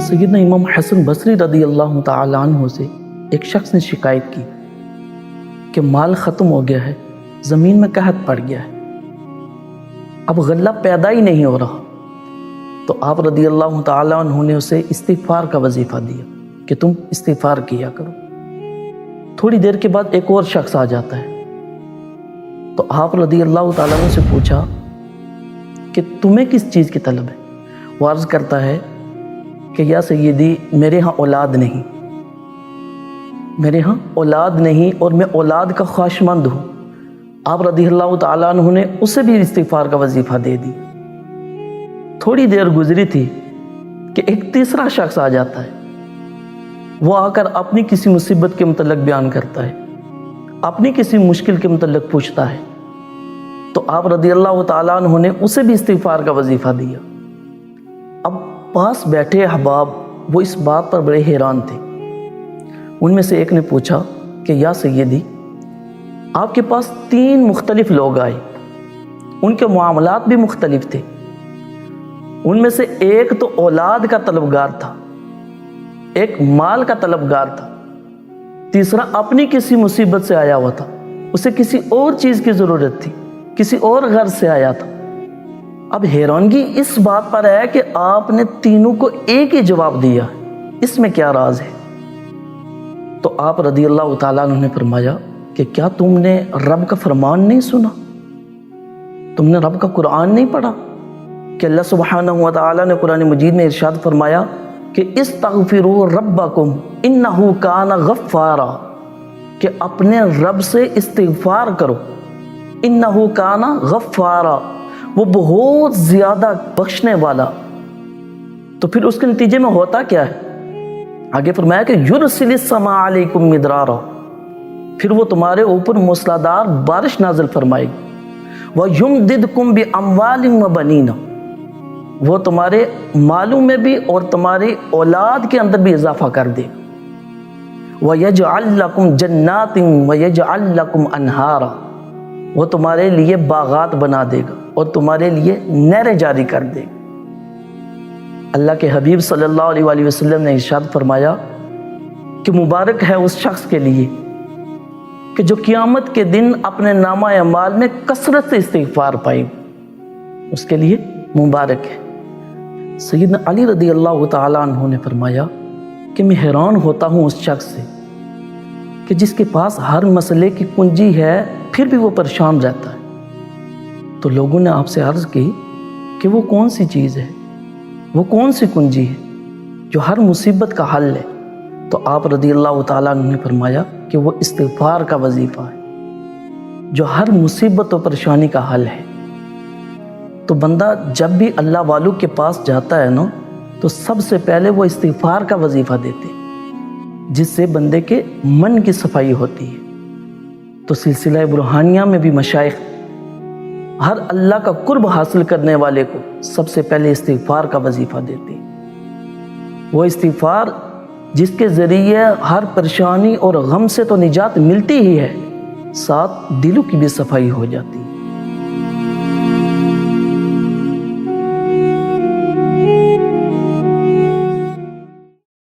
سیدنا امام حسن بصری رضی اللہ تعالیٰ عنہ سے ایک شخص نے شکایت کی کہ مال ختم ہو گیا ہے، زمین میں قحط پڑ گیا ہے، اب غلہ پیدا ہی نہیں ہو رہا۔ تو آپ رضی اللہ تعالیٰ عنہ نے اسے استغفار کا وظیفہ دیا کہ تم استغفار کیا کرو۔ تھوڑی دیر کے بعد ایک اور شخص آ جاتا ہے، تو آپ رضی اللہ تعالیٰ عنہ سے پوچھا کہ تمہیں کس چیز کی طلب ہے؟ وہ عرض کرتا ہے کہ یا سیدی میرے ہاں اولاد نہیں، میرے ہاں اولاد نہیں اور میں اولاد کا خواہشمند ہوں۔ آپ رضی اللہ تعالیٰ عنہ نے اسے بھی استغفار کا وظیفہ دے دی۔ تھوڑی دیر گزری تھی کہ ایک تیسرا شخص آ جاتا ہے، وہ آ کر اپنی کسی مصیبت کے متعلق بیان کرتا ہے، اپنی کسی مشکل کے متعلق پوچھتا ہے، تو آپ رضی اللہ تعالیٰ عنہ نے اسے بھی استغفار کا وظیفہ دیا۔ اب پاس بیٹھے احباب وہ اس بات پر بڑے حیران تھے۔ ان میں سے ایک نے پوچھا کہ یا سیدی آپ کے پاس 3 مختلف لوگ آئے، ان کے معاملات بھی مختلف تھے، ان میں سے ایک تو اولاد کا طلبگار تھا، ایک مال کا طلبگار تھا، تیسرا اپنی کسی مصیبت سے آیا ہوا تھا، اسے کسی اور چیز کی ضرورت تھی، کسی اور غرض سے آیا تھا۔ اب حیرانگی اس بات پر ہے کہ آپ نے تینوں کو ایک ہی جواب دیا، اس میں کیا راز ہے؟ تو آپ رضی اللہ تعالیٰ عنہ نے فرمایا کہ کیا تم نے رب کا فرمان نہیں سنا؟ تم نے رب کا قرآن نہیں پڑھا کہ اللہ سبحانہ و تعالیٰ نے قرآن مجید میں ارشاد فرمایا کہ استغفروا ربکم انہ کان غفارا، کہ اپنے رب سے استغفار کرو، انہ کان غفارا، وہ بہت زیادہ بخشنے والا۔ تو پھر اس کے نتیجے میں ہوتا کیا ہے؟ آگے فرمایا کہ یرسل السماء علیکم مدرارا، پھر وہ تمہارے اوپر موسلادھار بارش نازل فرمائے گی، وَيُمْدِدْكُمْ بِأَمْوَالٍ وَبَنِينَ، وہ تمہارے مالوں میں بھی اور تمہاری اولاد کے اندر بھی اضافہ کر دے گا، وَيَجْعَلْ لَكُمْ جَنَّاتٍ وَيَجْعَلْ لَكُمْ أَنْهَارًا، وہ تمہارے لیے باغات بنا دے گا اور تمہارے لیے نہریں جاری کر دے گا۔ اللہ کے حبیب صلی اللہ علیہ وآلہ وسلم نے ارشاد فرمایا کہ مبارک ہے اس شخص کے لیے کہ جو قیامت کے دن اپنے نامہ اعمال میں کثرت سے استغفار پائے، اس کے لیے مبارک ہے۔ سیدنا علی رضی اللہ تعالیٰ عنہ نے فرمایا کہ میں حیران ہوتا ہوں اس شخص سے کہ جس کے پاس ہر مسئلے کی کنجی ہے پھر بھی وہ پریشان رہتا ہے۔ تو لوگوں نے آپ سے عرض کی کہ وہ کون سی چیز ہے، وہ کون سی کنجی ہے جو ہر مصیبت کا حل ہے؟ تو آپ رضی اللہ تعالیٰ عنہ نے فرمایا کہ وہ استغفار کا وظیفہ ہے جو ہر مصیبت و پریشانی کا حل ہے۔ تو بندہ جب بھی اللہ والوں کے پاس جاتا ہے نا تو سب سے پہلے وہ استغفار کا وظیفہ دیتے ہیں، جس سے بندے کے من کی صفائی ہوتی ہے۔ تو سلسلہ برہانیہ میں بھی مشائخ ہر اللہ کا قرب حاصل کرنے والے کو سب سے پہلے استغفار کا وظیفہ دیتے ہیں۔ وہ استغفار جس کے ذریعے ہر پریشانی اور غم سے تو نجات ملتی ہی ہے، ساتھ دلوں کی بھی صفائی ہو جاتی ہے۔